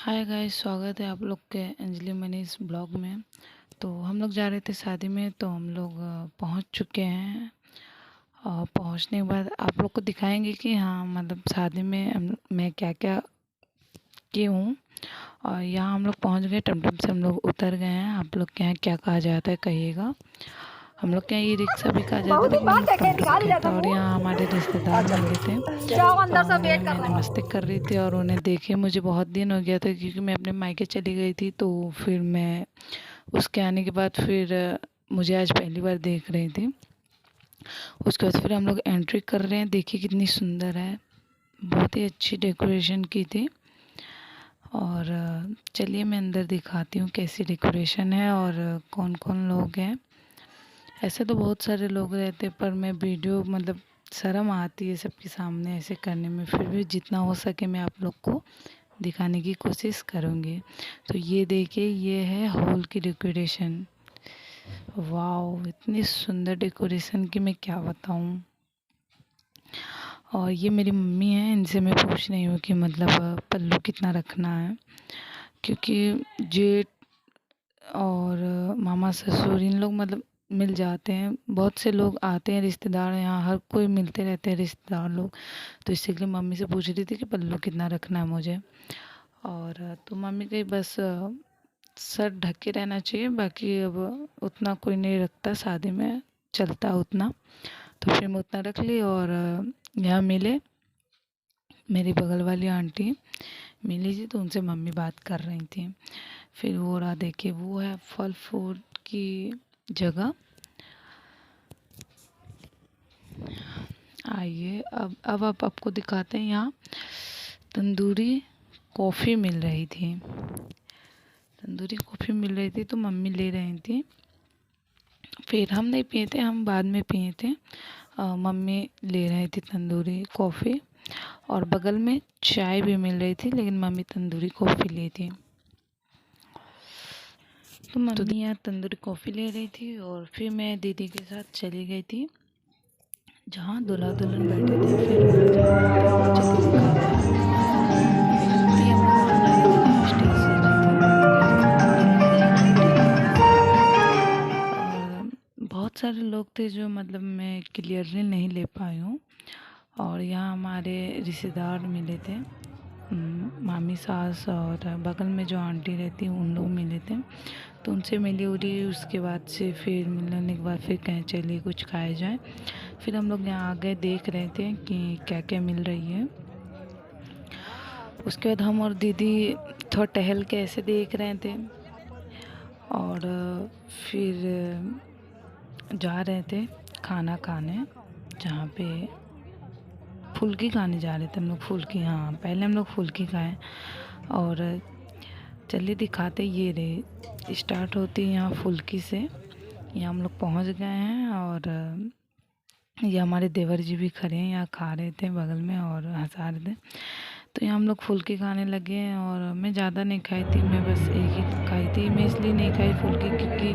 Hi guys, स्वागत है आप लोग के अंजलि मनीष ब्लॉग में। तो हम लोग जा रहे थे शादी में, तो हम लोग पहुंच चुके हैं। और पहुंचने के बाद आप लोग को दिखाएंगे कि हाँ, मतलब शादी में मैं क्या क्या की हूँ। और यहाँ हम लोग पहुंच गए, टमटम से हम लोग उतर गए हैं। आप लोग के यहाँ क्या कहा जाता है कहिएगा। हम लोग के यहाँ ई रिक्शा भी कहा जाता है, बहुत ही लेकिन हम बात लोग है के टमटम निकाल कहते जाता हैं। और हूँ। यहाँ हमारे रिश्तेदार अच्छा मिले थे जाओ अंदर से और वेट कर मैं रहे नमस्ते कर रही थी। और उन्हें देखे मुझे बहुत दिन हो गया था, क्योंकि मैं अपने मायके चली गई थी। तो फिर मैं उसके आने के बाद फिर मुझे आज पहली बार देख रही थी। उसके बाद फिर हम लोग एंट्री कर रहे हैं। देखिए कितनी सुंदर है, बहुत ही अच्छी डेकोरेशन की थी। और चलिए मैं अंदर दिखाती हूँ कैसी डेकोरेशन है और कौन कौन लोग हैं। ऐसे तो बहुत सारे लोग रहते, पर मैं वीडियो मतलब शर्म आती है सबके सामने ऐसे करने में। फिर भी जितना हो सके मैं आप लोग को दिखाने की कोशिश करूँगी। तो ये देखिए, ये है हॉल की डेकोरेशन। वाह, इतनी सुंदर डेकोरेशन की मैं क्या बताऊँ। और ये मेरी मम्मी हैं, इनसे मैं पूछ रही हूँ कि मतलब पल्लू कितना रखना है, क्योंकि जेठ और मामा ससुर इन लोग मतलब मिल जाते हैं। बहुत से लोग आते हैं रिश्तेदार, यहाँ हर कोई मिलते रहते हैं रिश्तेदार लोग। तो इसीलिए मम्मी से पूछ रही थी कि पल्लू कितना रखना है मुझे। और तो मम्मी कही बस सर ढक के रहना चाहिए, बाकी अब उतना कोई नहीं रखता शादी में, चलता उतना। तो फिर मैं उतना रख ली। और यहाँ मिले मेरी बगल वाली आंटी मिली थी, तो उनसे मम्मी बात कर रही थी। फिर वो रहा, देखिए वो है फल फ्रूट की जगह। आइए अब आप आपको दिखाते हैं। यहाँ तंदूरी कॉफ़ी मिल रही थी। तंदूरी कॉफ़ी मिल रही थी तो मम्मी ले रही थी। फिर हम नहीं पिए थे, हम बाद में पिए थे। मम्मी ले रही थी तंदूरी कॉफ़ी। और बगल में चाय भी मिल रही थी, लेकिन मम्मी तंदूरी कॉफ़ी ली थी। तो मम्मी यहाँ तंदूरी कॉफ़ी ले रही थी और फिर मैं दीदी के साथ चली गई थी जहाँ दूल्हा दुल्हन बैठे थे। फिर वहाँ जाके आप लोग को चलिए दिखाते हैं। तो ये हम लोग वहाँ जा रहे थे जहाँ स्टेज सजी थी, जहाँ दूल्हा दुल्हन बैठे थे। और बहुत सारे लोग थे जो मतलब मैं क्लियरली नहीं ले पाई हूँ। और यहाँ हमारे रिश्तेदार मिले थे, मामी सास, और बगल में जो आंटी रहती उन लोग मिले थे। तो उनसे मिली उली, उसके बाद से फिर मिलने के बाद फिर कहीं चलिए कुछ खाया जाए। फिर हम लोग यहाँ आ गए, देख रहे थे कि क्या क्या मिल रही है। उसके बाद हम और दीदी थोड़ा टहल के ऐसे देख रहे थे। और फिर जा रहे थे खाना खाने, जहाँ पे फुल्की खाने जा रहे थे हम लोग। फुल्की, हाँ पहले हम लोग फुल्की खाएं। और चलिए दिखाते, ये रे स्टार्ट होती है यहाँ फुल्की से। यहाँ हम लोग पहुँच गए हैं। और ये हमारे देवर जी भी खड़े हैं, यहाँ खा रहे थे बगल में और हंसा रहे थे। तो यहाँ हम लोग फुल्की खाने लगे हैं। और मैं ज़्यादा नहीं खाई थी, मैं बस एक ही खाई थी। मैं इसलिए नहीं खाई फुल्की, क्योंकि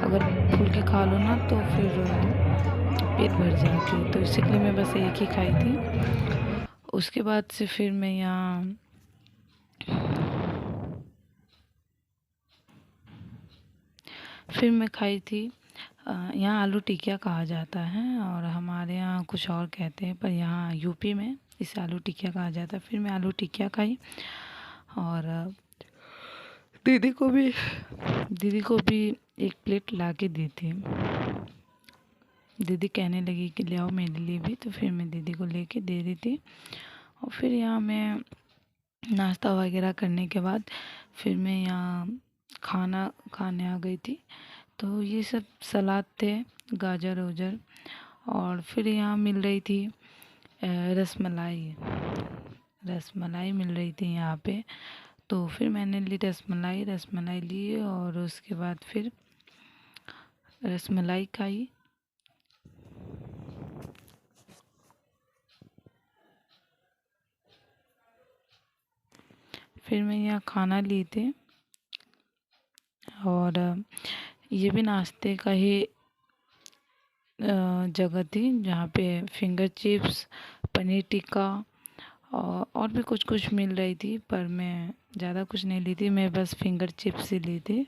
अगर फुल्की खा लो ना तो फिर पेट भर जाती है, तो इसलिए मैं बस एक ही खाई थी। उसके बाद से फिर मैं यहाँ खाई थी। यहाँ आलू टिकिया कहा जाता है, और हमारे यहाँ कुछ और कहते हैं, पर यहाँ यूपी में इसे आलू टिकिया कहा जाता है। फिर मैं आलू टिकिया खाई। और दीदी को भी एक प्लेट ला के दी थी। दीदी कहने लगी कि ले आओ मेरे लिए भी, तो फिर मैं दीदी को लेके दे दी थी। और फिर यहाँ मैं नाश्ता वगैरह करने के बाद फिर मैं यहाँ खाना खाने आ गई थी। तो ये सब सलाद थे, गाजर वजर। और फिर यहाँ मिल रही थी रसमलाई। रसमलाई मिल रही थी यहाँ पे। तो फिर मैंने ली रसमलाई ली। और उसके बाद फिर रसमलाई खाई। फिर मैं यहाँ खाना ली थी। और ये भी नाश्ते का ही जगह थी, जहाँ पे फिंगर चिप्स, पनीर टिक्का और भी कुछ कुछ मिल रही थी, पर मैं ज़्यादा कुछ नहीं ली थी, मैं बस फिंगर चिप्स ही ली थी।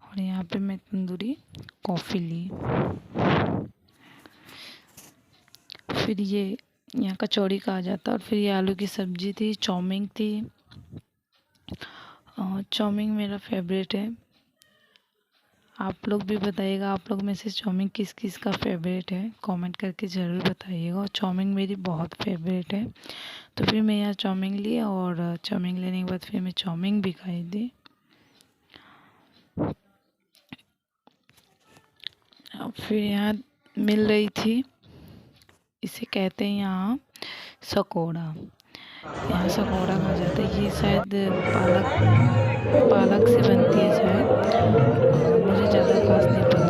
और यहाँ पे मैं तंदूरी कॉफ़ी ली। फिर ये यहाँ कचौड़ी कहा जाता है। और फिर ये आलू की सब्ज़ी थी, चाउमीन थी। चाउमीन मेरा फेवरेट है। आप लोग भी बताइएगा, आप लोग में से चाउमीन किस किस का फेवरेट है, कमेंट करके ज़रूर बताइएगा। और चाउमीन मेरी बहुत फेवरेट है। तो फिर मैं यहाँ चाउमीन ली, और चाउमीन लेने के बाद फिर मैं चाउमीन भी खाई थी। फिर यहाँ मिल रही थी, इसे कहते हैं यहाँ सकोड़ा। यहाँ सकोड़ा कहा जाता है। ये शायद पालक से बनती है शायद, मुझे ज़्यादा खास नहीं पता।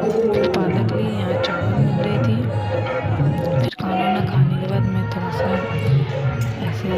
तो फिर पालक ली, यहाँ चावल मिल रही थी। फिर खाना वाना खाने के बाद मैं थोड़ा सा ऐसे